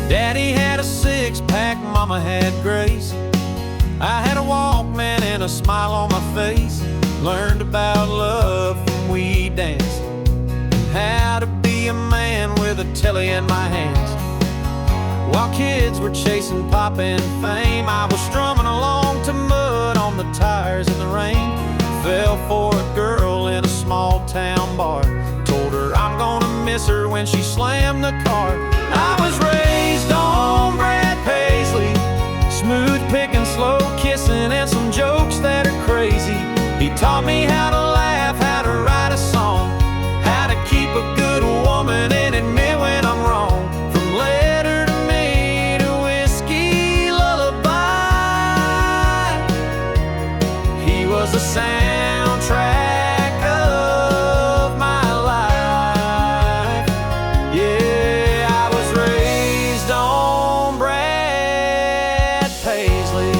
Daddy had a six-pack, Mama had Grace. I had a Walkman and a smile on my face. Learned about love from we danced, and how to be a man with a telly in my hands. While kids were chasing pop and fame, I was strumming along to mud on the tires in the rain. Fell for a girl in a small town bar. Told her I'm gonna miss her when she slammed the car. I was raised on Brad Paisley, smooth picking, slow kissing, and some jokes that are crazy. He taught me how to laugh, how to write a song, how to keep a good woman and admit when I'm wrong. From letter to me to whiskey lullaby, he was a soundtrack of my life. Yeah, I was raised on Brad Paisley.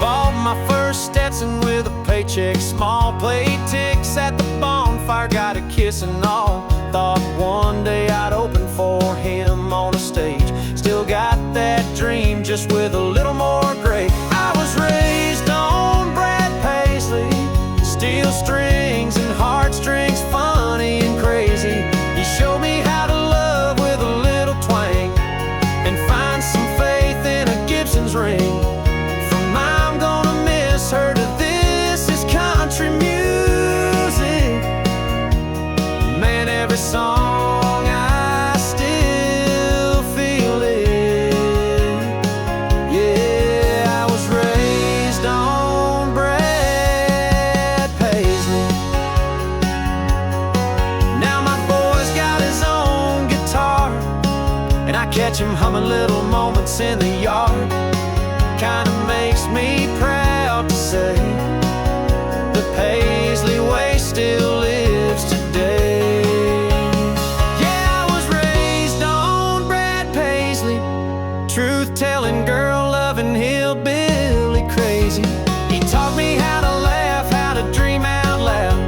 Bought my first Stetson with a paycheck, small plate ticks at the bonfire, got a kiss and all. Thought one day I'd open for him on a stage. Still got that dream, just with a little more gray. I was raised on Brad Paisley, steel strings and heartstrings, funny and crazy. He showed me how to love with a little twang, and find some faith in a Gibson's ring. From I'm gonna miss her to this is country music. Man, every song I still feel it. Yeah, I was raised on Brad Paisley. Now my boy's got his own guitar, and I catch him humming little moments in the yard. Kinda makes me proud to say the Paisley way still lives today. Yeah, I was raised on Brad Paisley, truth-telling, girl-loving, hillbilly crazy. He taught me how to laugh, how to dream out loud,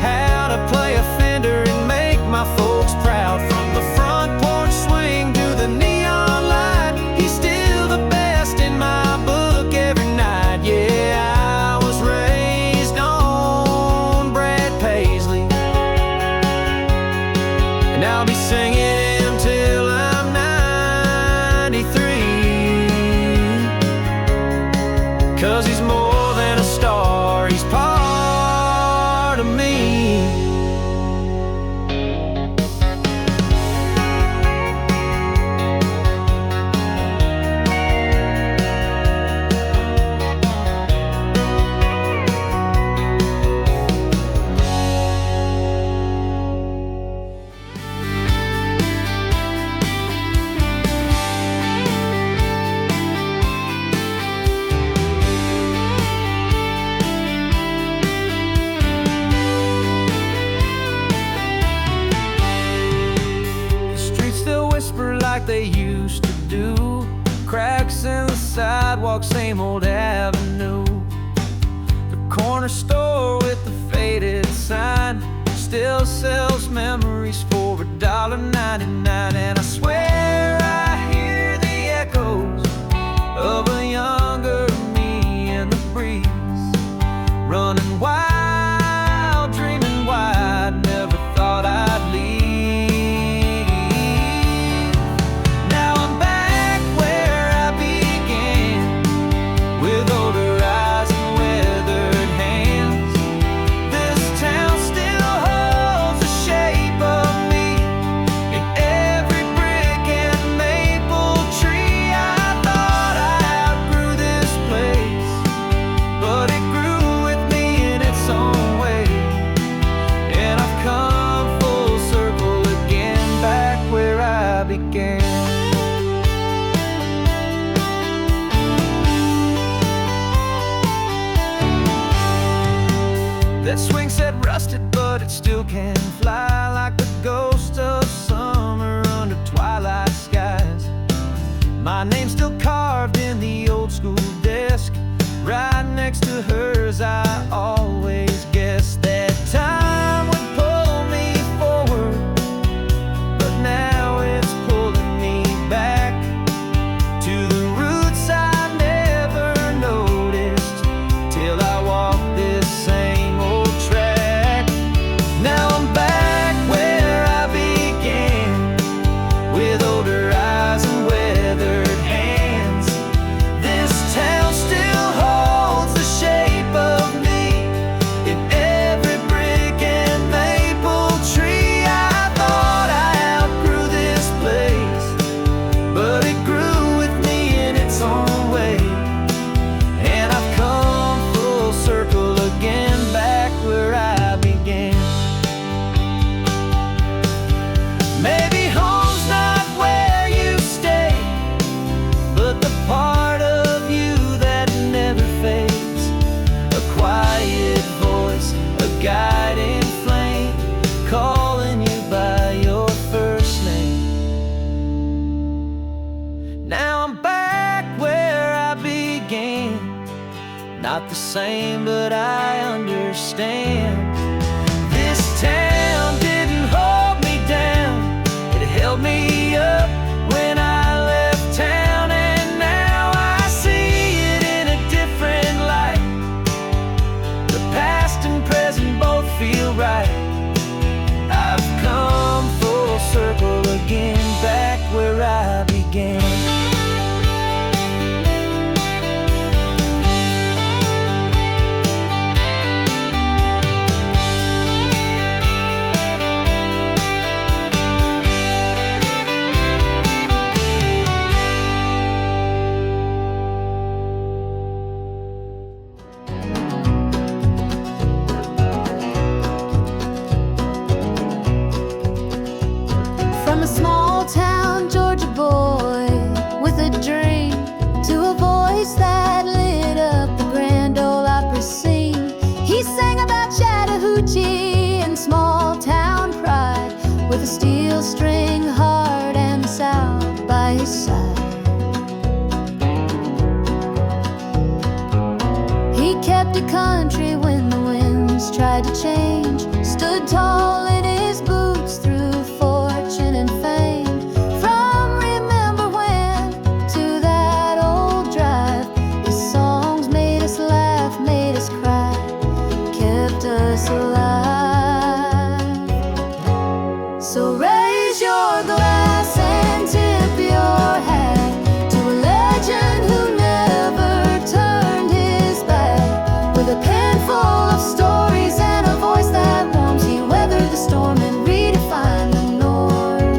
how to play a Fender and make my folks proud. From the front porch swing to the neon light, he's still the best in my book every night. Yeah, I was raised on Brad Paisley, and I'll be singing him till I'm 93. 'Cause he's more than a star, he's part of me. Like they used to do, cracks in the sidewalk, same old avenue. The corner store with the faded sign still sells memories for $1.99. And I swear I hear the echoes of a younger me in the breeze, running wild, dreaming wide, never thought I'd leave. That swing set rusted, but it still can fly like the ghost of 'cause I always guessed that time would pull me forward, but now it's pulling me back to the roots I never noticed till I walk this same old track. Now I'm back where I began, with older eyes and weathered hands. This town still holds the shape of me in every brick and maple tree. I thought I outgrew this place, but it grew with me in its own way. And I've come full circle again, back where I began. Maybe home's not where you stay, but the part of you that never fades. A quiet voice, a guiding flame, calling you by your first name. Now I'm back where I began, not the same, but I understand. This town didn't hold me down, it held me up when I left town. And now I see it in a different light. The past and present both feel right. I've come full circle again, back where I began. From a small town Georgia boy with a dream, to a voice that lit up the Grand Ole Opry scene. He sang about Chattahoochee and small town pride, with a steel string heart and the South by his side. He kept it country when the winds tried to change, stood tall in his boots through fortune and fame. From Remember When to that old drive, his songs made us laugh, made us cry, kept us alive. So raise your glass and tip your hat to a legend who never turned his back. With a pen full of stories and a voice that warms, he weathered the storm and redefined the norm.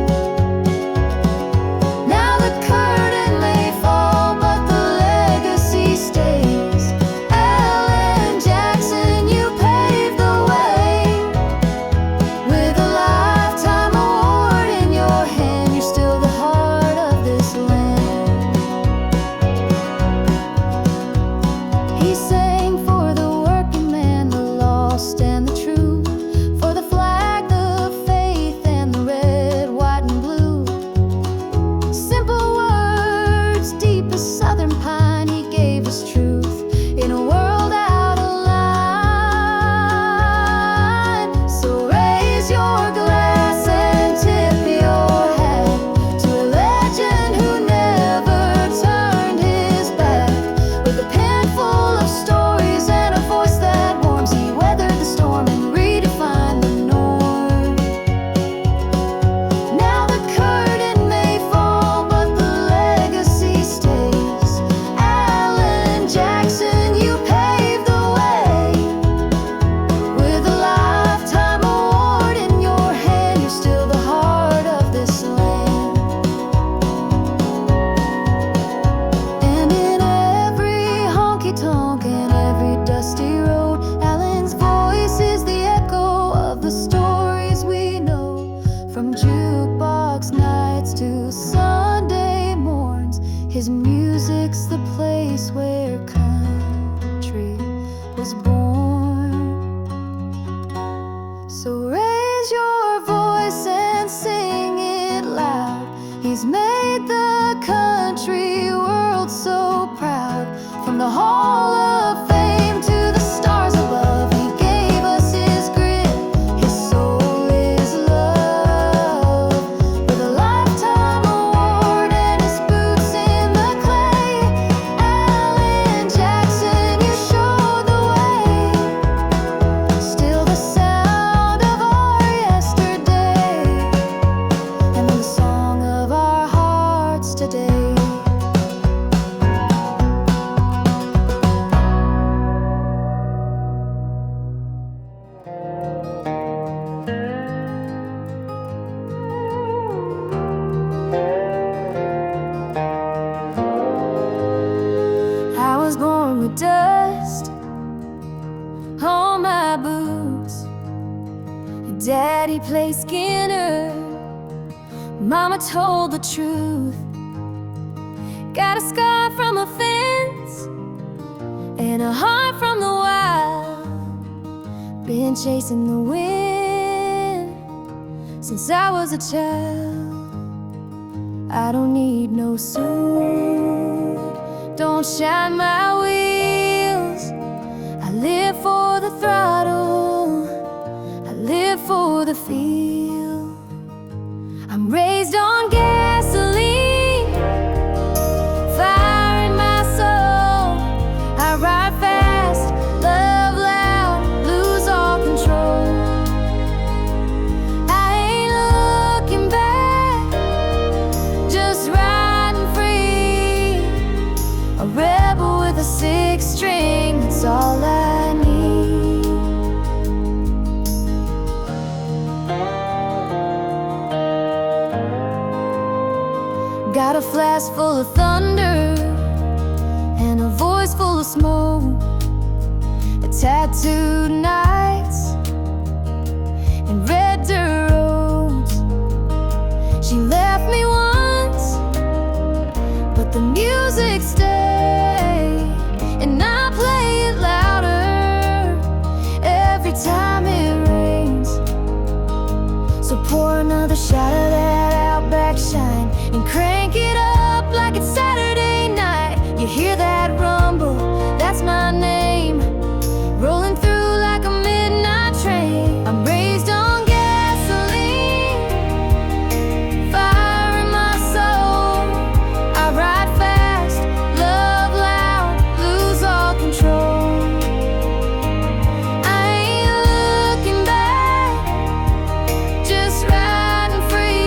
Now the curtain may fall, but the legacy stays. Alan Jackson, you paved the way. With a lifetime award in your hand, you're still the heart of this land. He sang for the working man, the lost and the true, for the flag, the faith, and the red, white, and blue. Simple words, deep as southern pine, he gave us truth in a world out of line. So raise your glass and tip your hat to a legend who never turned his back. With a pen full of stories and a voice that warms, he weathered the storm and redefined the norm. Now the curtain may fall, but the legacy stays. Alan Jackson, you paved the way. With a lifetime award in your hand, you're still the heart of this land. And in every honky-tonk and every dusty road, Alan's voice is the echo of the stories we know. From jukebox nights to Sunday morns, his music's the place where country was born. So raise your voice and sing it loud. He's made the country world so proud. From the Hall of Fame to the stars. Daddy played Skinner, Mama told the truth. Got a scar from a fence and a heart from the wild. Been chasing the wind since I was a child. I don't need no suit, don't shine my wheels. I live for the throttle, I live for the feel. I'm raised on gasoline, fire in my soul. I ride fast, love loud, lose all control. I ain't looking back, just riding free. A rebel with a six string, that's all I need. Got a flask full of thunder and a voice full of smoke. Tattooed nights and red dirt roads. She left me once, but the music stayed, and I play it louder every time it rains. So pour another shot of that Outback shine and crank it up like it's Saturday night. You hear that rumble, that's my name, rolling through like a midnight train. I'm raised on gasoline, fire in my soul. I ride fast, love loud, lose all control. I ain't looking back, just riding free.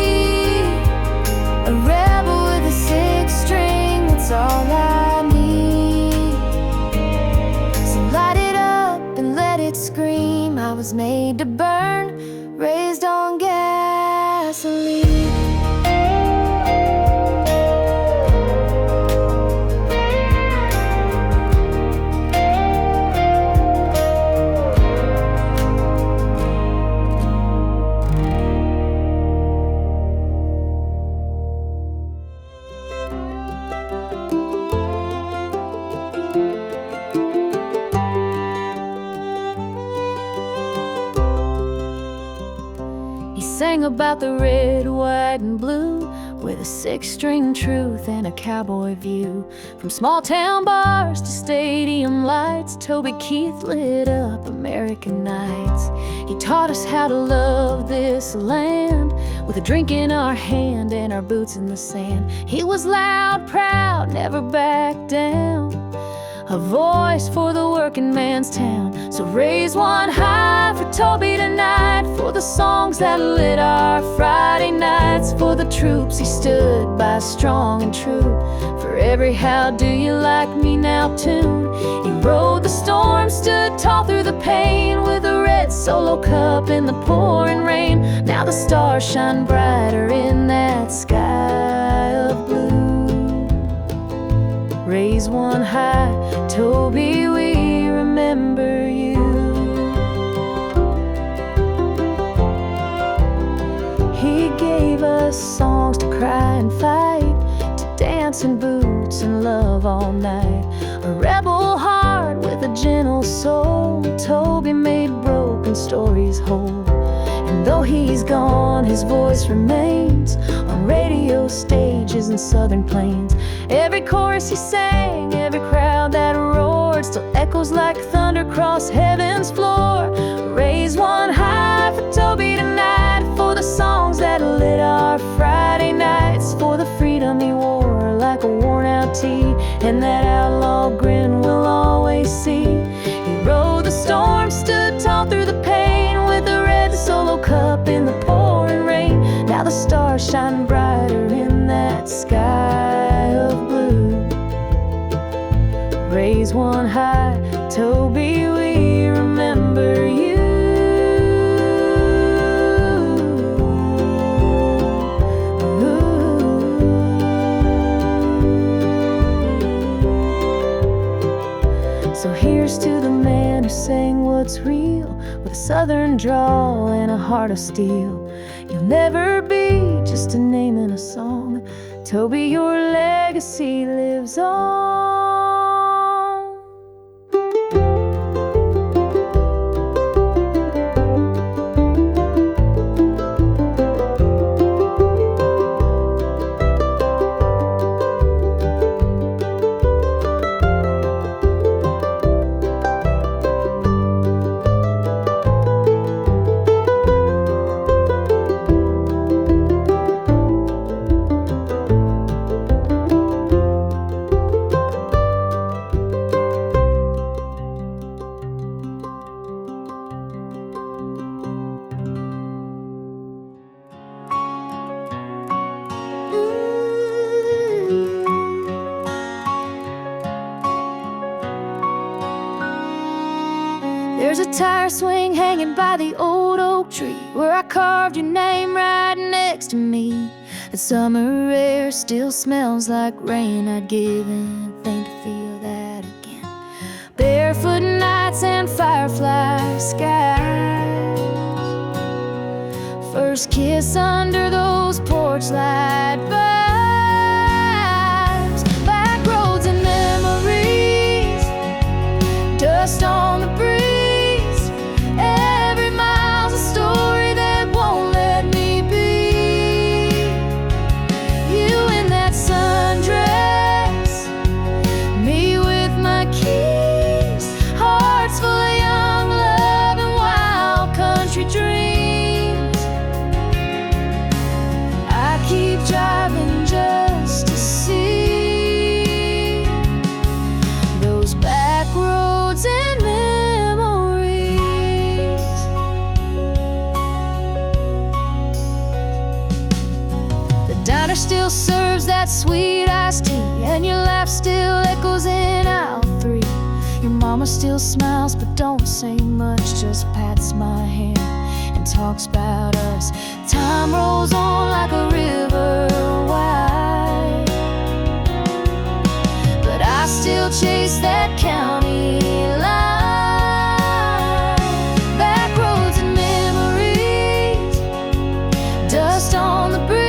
A rebel with a six string, that's all I need. So light it up and let it scream. I was made to burn, raised on gasoline. Sang about the red, white, and blue, with a six-string truth and a cowboy view. From small town bars to stadium lights, Toby Keith lit up American nights. He taught us how to love this land, with a drink in our hand and our boots in the sand. He was loud, proud, never backed down, a voice for the working man's town. So raise one high for Toby tonight, for the songs that lit our Friday nights, for the troops he stood by strong and true, for every how do you like me now tune. He rode the storm, stood tall through the pain, with a red solo cup in the pouring rain. Now the stars shine brighter in that sky of blue. Raise one high, Toby, we remember you. He gave us songs to cry and fight, to dance in boots and love all night. A rebel heart with a gentle soul, Toby made broken stories whole. And though he's gone, his voice remains on radio stages in southern plains. Every chorus he sang, every crowd that roared, still echoes like thunder across heaven's floor. Raise one high for Toby tonight, for the songs that lit our Friday nights, for the freedom he wore like a worn-out tee, and that outlaw grin we'll always see. He rode the storm, stood tall through the pain, with a red solo cup in the pouring rain. Now the stars shine brighter in that sky of blue. Raise one high, Toby, we remember you. So here's to the man who sang what's real, with a southern drawl and a heart of steel. You'll never be just a name in a song. Toby, your legacy lives on. There's a tire swing hanging by the old oak tree where I carved your name right next to me. The summer air still smells like rain. I'd give anything to feel that again. Barefoot nights and firefly skies. First kiss under those porch light vibes. Backroads and memories, dust on the breeze. Driving just to see those back roads and memories. The diner still serves that sweet iced tea, and your laugh still echoes in aisle 3. Your mama still smiles but don't say much, just pats my hand and talks about us. Time rolls on like a river wide, but I still chase that county line. Back roads and memories, dust on the breeze.